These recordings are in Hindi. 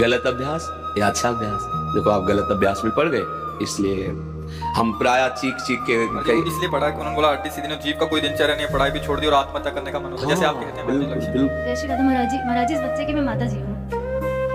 गलत अभ्यास या अच्छा अभ्यास। देखो आप गलत अभ्यास में पड़ गए, इसलिए हम प्राय चीख के इसलिए पढ़ा कि उन्होंने बोला 38 दिनों जीव का कोई दिनचर्या नहीं है, पढ़ाई भी छोड़ दी और आत्महत्या करने का मन होता है, जैसे आप कहते हैं बिल्कुल लक्ष्य। बिल्कुल। जय श्री राधा महाराज जी, इस बच्चे की मैं माता जी हूँ।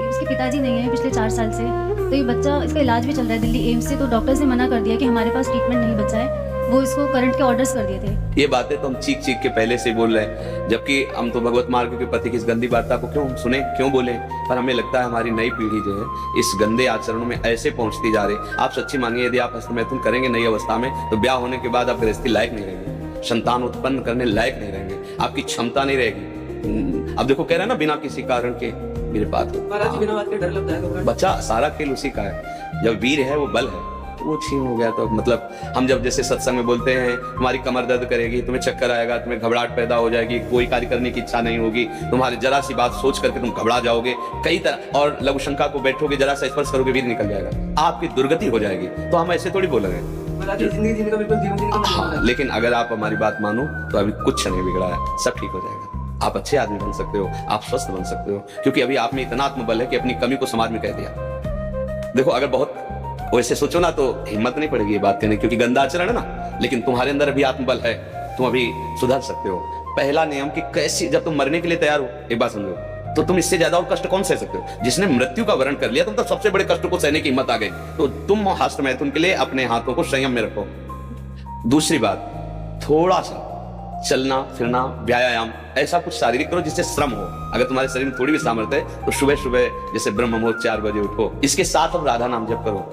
उसके पिताजी नहीं है पिछले 4 साल से, तो ये बच्चा, इसका इलाज भी चल रहा है दिल्ली एम्स से, तो डॉक्टर्स ने मना कर दिया कि हमारे पास ट्रीटमेंट नहीं बचा है, वो इसको करंट के ऑर्डर्स कर दिए थे। ये बातें तो हम चीख के पहले से बोल रहे हैं, जबकि हम तो भगवत मार्ग के प्रति इस गंदी वार्ता को क्यों सुने, क्यों बोले। पर हमें लगता है हमारी नई पीढ़ी जो है इस गंदे आचरणों में ऐसे पहुंचती जा रही। आप सच्ची मानिए, यदि आप हस्तमैथुन करेंगे नई अवस्था में, तो ब्याह होने के बाद आप गृहस्थी लायक नहीं रहेंगे, संतान उत्पन्न करने लायक नहीं रहेंगे, आपकी क्षमता नहीं रहेगी। अब देखो कह रहे हैं ना, बिना किसी कारण के मेरे बात हो, बिना बात के डर लगता है। बच्चा सारा खेल उसी का है। जब वीर है वो बल है, वो छीन हो गया तो मतलब हम जब जैसे सत्संग में बोलते हैं तुम्हारी कमर दर्द करेगी, तुम्हें चक्कर आएगा, तुम्हें घबराहट पैदा हो जाएगी, कोई कार्य करने की इच्छा नहीं होगी, तुम्हारी जरा सी बात सोच करके तुम घबरा जाओगे कई तरह, और लघु शंका को बैठोगे, जरा सा स्पर्श करोगे वीर निकल जाएगा, आपकी दुर्गति हो जाएगी। तो हम ऐसे थोड़ी बोलेंगे। हाँ, लेकिन अगर आप हमारी बात मानो तो अभी कुछ नहीं बिगड़ा है, सब ठीक हो जाएगा। आप अच्छे आदमी बन सकते हो, आप स्वस्थ बन सकते हो, क्योंकि अभी आप में इतना आत्मबल है कि अपनी कमी को समाज में कह दिया। देखो अगर बहुत वैसे सोचो ना तो हिम्मत नहीं पड़ेगी ये बात कहने, क्योंकि गंदा आचरण है ना, लेकिन तुम्हारे अंदर अभी आत्मबल है, तुम अभी सुधर सकते हो। पहला नियम कि कैसी, जब तुम मरने के लिए तैयार हो, एक बात समझो, तो तुम इससे ज्यादा और कष्ट कौन सह सकते हो। जिसने मृत्यु का वर्ण कर लिया, तुम तो सबसे बड़े कष्ट को सहने की हिम्मत आ गई, तो तुम हस्तमैथुन के लिए अपने हाथों को संयम में रखो। दूसरी बात, थोड़ा सा चलना फिरना, व्यायाम, ऐसा कुछ शारीरिक करो जिससे श्रम हो। अगर तुम्हारे शरीर में थोड़ी भी सामर्थ्य है तो सुबह सुबह जैसे ब्रह्म मुहूर्त 4 बजे उठो। इसके साथ अब राधा नाम जप करो,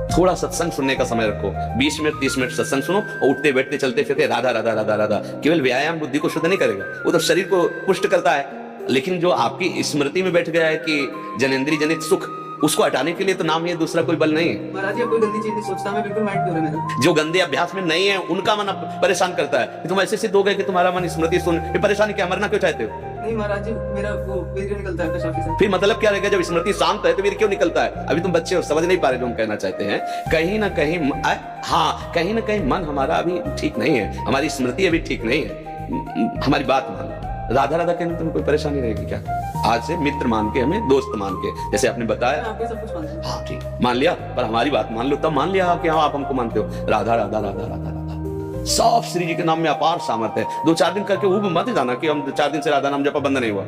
थोड़ा सत्संग सुनने का समय रखो, 20 मिनट 30 मिनट सत्संग सुनो, और उठते बैठते चलते फिरते राधा राधा राधा राधा। केवल व्यायाम बुद्धि को शुद्ध नहीं करेगा, वो तो शरीर को पुष्ट करता है, लेकिन जो आपकी स्मृति में बैठ गया है कि जनेंद्रिय जनित सुख, उसको हटाने के लिए तो नाम ये दूसरा कोई बल नहीं है। महाराज जी कोई गंदी चीज नहीं सोचता, मैं बिल्कुल माइंड क्यों मेरा। जो गंदे अभ्यास में नहीं है उनका मन परेशान करता है कि तुम ऐसे सिद्ध हो गए कि तुम्हारा मन स्मृति सुन, ये परेशानी क्या, मरना क्यों चाहते हो? नहीं महाराज जी, मेरा वो वीर क्यों निकलता है पेशाब से। फिर मतलब क्या रहेगा, जब स्मृति शांत है तो वीर क्यों निकलता है? अभी तुम बच्चे हो, समझ नहीं पा रहे जो हम कहना चाहते हैं। कहीं ना कहीं हाँ, कहीं ना कहीं मन हमारा अभी ठीक नहीं है, हमारी स्मृति अभी ठीक नहीं है। हमारी बात मान, राधा राधा कहने तुम्हें कोई परेशानी रहेगी क्या? आज से मित्र मान के, हमें दोस्त मान के, जैसे आपने बताया। आपके सब कुछ मानते हैं। हाँ ठीक, मान लिया, पर हमारी बात मान लो, तब मान लिया कि हाँ आप हमको मानते हो। राधा राधा राधा राधा राधा, सब श्री जी के नाम में अपार सामर्थ्य है। 2-4 दिन करके ऊब मत जाना कि हम 4 दिन से राधा नाम जपा बंद नहीं हुआ।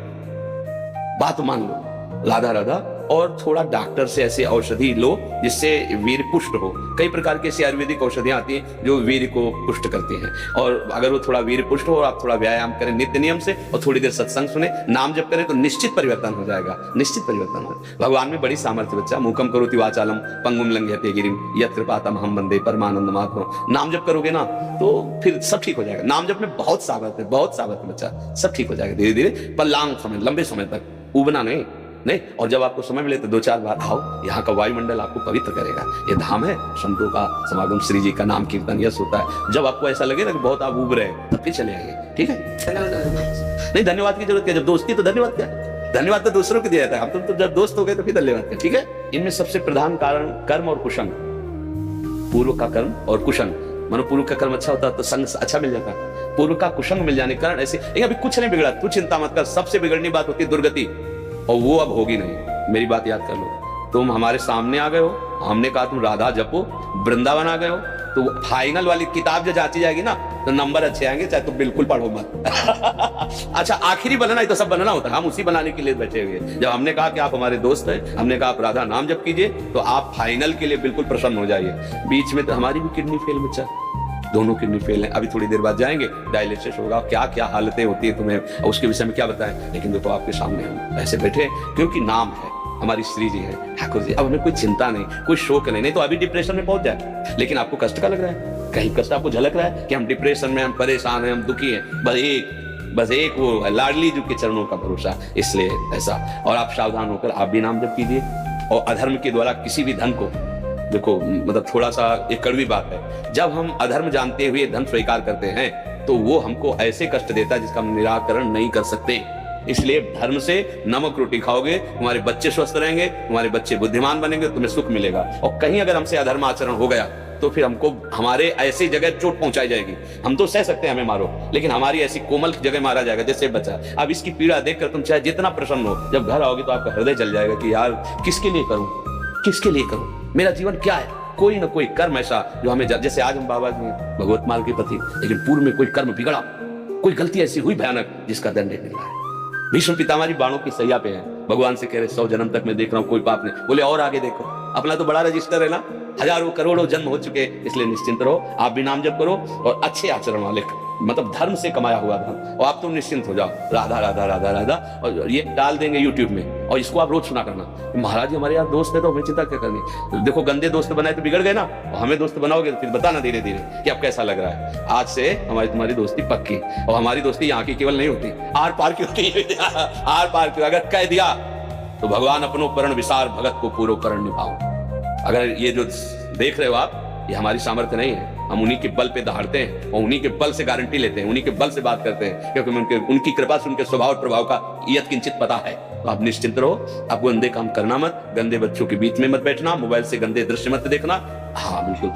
बात मान लो, राधा राधा, और थोड़ा डॉक्टर से ऐसी औषधि लो जिससे वीर पुष्ट हो। कई प्रकार की ऐसी आयुर्वेदिक औषधियां आती हैं जो वीर को पुष्ट करती हैं, और अगर वो थोड़ा वीर पुष्ट हो और आप थोड़ा व्यायाम करें नित्य नियम से, और थोड़ी देर सत्संग सुने, नाम जप करें, तो निश्चित परिवर्तन हो जाएगा, निश्चित परिवर्तन हो। भगवान में बड़ी सामर्थ्य बच्चा। मूकम करोति वाचालम पंगुम लंघयते गिरिम यत्र पातम हम वंदे परमानंद माधवम। नाम जप करोगे ना तो फिर सब ठीक हो जाएगा। नाम जप में बहुत सामर्थ्य है, बहुत सामर्थ्य बच्चा, सब ठीक हो जाएगा धीरे धीरे, पर लंबे समय तक, उबना नहीं। और जब आपको समय मिले तो 2-4 बार आओ, यहाँ का वायुमंडल आपको पवित्र करेगा। ये धाम है संतों का समागम, श्री जी का नाम कीर्तन यश होता है। जब आपको ऐसा लगे ना कि बहुत आप उब रहे हैं, तब फिर चले आइए, ठीक है? नहीं, धन्यवाद की जरूरत क्या, जब दोस्ती तो धन्यवाद क्या, धन्यवाद तो दूसरों को दिया जाता है। हम तो जब दोस्त हो गए तो फिर धन्यवाद क्या, ठीक है? इनमें सबसे प्रधान कारण कर्म और कुसंग, पूर्व का कर्म और कुसंग। मानो पूर्व का कर्म अच्छा होता तो संग अच्छा मिल जाता, पूर्व का कुसंग मिल जाने के कारण ऐसे। अभी कुछ नहीं बिगड़ा, तू चिंता मत कर। सबसे बिगड़नी बात होती है दुर्गति, और वो अब होगी नहीं। मेरी बात याद कर लो, तुम हमारे सामने आ गए हो, हमने कहा तुम राधा जपो, वृंदावन आ गए हो, तो फाइनल वाली किताब जो जांची जाएगी ना तो नंबर अच्छे आएंगे, चाहे तुम बिल्कुल पढ़ो मत। अच्छा, आखिरी बनना ही तो सब बनना होता है, हम उसी बनाने के लिए बैठे हुए। जब हमने कहा कि आप हमारे दोस्त हैं, हमने कहा आप राधा नाम जप कीजिए, तो आप फाइनल के लिए बिल्कुल प्रसन्न हो जाइए। बीच में तो हमारी भी किडनी फेल बच्चा, दोनों किडनी फेल है। अभी थोड़ी देर बाद जाएंगे, डायलिसिस होगा, क्या क्या हालतें होती है तुम्हें, उसके विषय में क्या बताएं। लेकिन देखो आपके सामने हम ऐसे बैठे, क्योंकि नाम है, हमारी श्री जी है, ठाकुर जी। अब हमें कोई चिंता नहीं, कोई शोक नहीं तो अभी डिप्रेशन में पहुंच जाए। लेकिन आपको कष्ट का लग रहा है, कहीं कष्ट आपको झलक रहा है कि हम डिप्रेशन में, हम परेशान हैं, हम दुखी हैं, बस एक वो है लाडली जी के चरणों का भरोसा, इसलिए ऐसा। और आप सावधान होकर आप भी नाम जप कीजिए, और अधर्म के द्वारा किसी भी धन को, देखो मतलब थोड़ा सा एक कड़वी बात है, जब हम अधर्म जानते हुए धन स्वीकार करते हैं तो वो हमको ऐसे कष्ट देता है जिसका हम निराकरण नहीं कर सकते। इसलिए धर्म से नमक रोटी खाओगे, तुम्हारे बच्चे स्वस्थ रहेंगे, तुम्हारे बच्चे बुद्धिमान बनेंगे, तुम्हें सुख मिलेगा। और कहीं अगर हमसे अधर्म आचरण हो गया तो फिर हमको हमारे ऐसी जगह चोट पहुंचाई जाएगी। हम तो सह सकते हैं हमें मारो, लेकिन हमारी ऐसी कोमल जगह मारा जाएगा जैसे बच्चा। अब इसकी पीड़ा देखकर तुम चाहे जितना प्रसन्न हो, जब घर आओगे तो आपका हृदय जल जाएगा कि यार किसके लिए करूं, किसके लिए करूं, मेरा जीवन क्या है। कोई ना कोई कर्म ऐसा जो हमें, जैसे आज हम बाबा जी भगवत माल के प्रति, लेकिन पूर्व में कोई कर्म बिगड़ा, कोई गलती ऐसी हुई भयानक जिसका दंड मिल रहा है। भीष्म पितामह जी बाणों की सैया पे हैं, भगवान से कह रहे 100 जन्म तक मैं देख रहा हूं कोई पाप नहीं। बोले और आगे देखो, अपना तो बड़ा रजिस्टर है ना, हजारों करोड़ों जन्म हो चुके, इसलिए निश्चिंत रहो, आप भी नाम जप करो और अच्छे आचरण वाले, मतलब धर्म से कमाया हुआ धर्म, और आप तुम निश्चिंत हो जाओ। राधा राधा राधा राधा, और ये डाल देंगे यूट्यूब में, और इसको आप रोज सुना करना। महाराज जी हमारे यार दोस्त है तो हमें चिंता क्या करनी। देखो गंदे दोस्त बनाए तो बिगड़ गए ना, और हमें दोस्त बनाओगे तो फिर बताना धीरे धीरे कि अब कैसा लग रहा है। आज से हमारी तुम्हारी दोस्ती पक्की, और हमारी दोस्ती यहाँ की केवल नहीं होती, आर पार की होती है। आर पार की, अगर कह दिया तो भगवान अपनो परण विसार भगत को पूरो करण निभाओ। अगर ये जो देख रहे हो आप, ये हमारी सामर्थ्य नहीं है, हम उन्हीं के बल पे दहाड़ते हैं और उन्हीं के बल से गारंटी लेते हैं, उन्हीं के बल से बात करते हैं, क्योंकि उनकी कृपा से, उनके स्वभाव और प्रभाव का यत किंचित पता है। तो आप निश्चिंत रहो, आप गंदे काम करना मत, गंदे बच्चों के बीच में मत बैठना, मोबाइल से गंदे दृश्य मत देखना। हाँ बिल्कुल,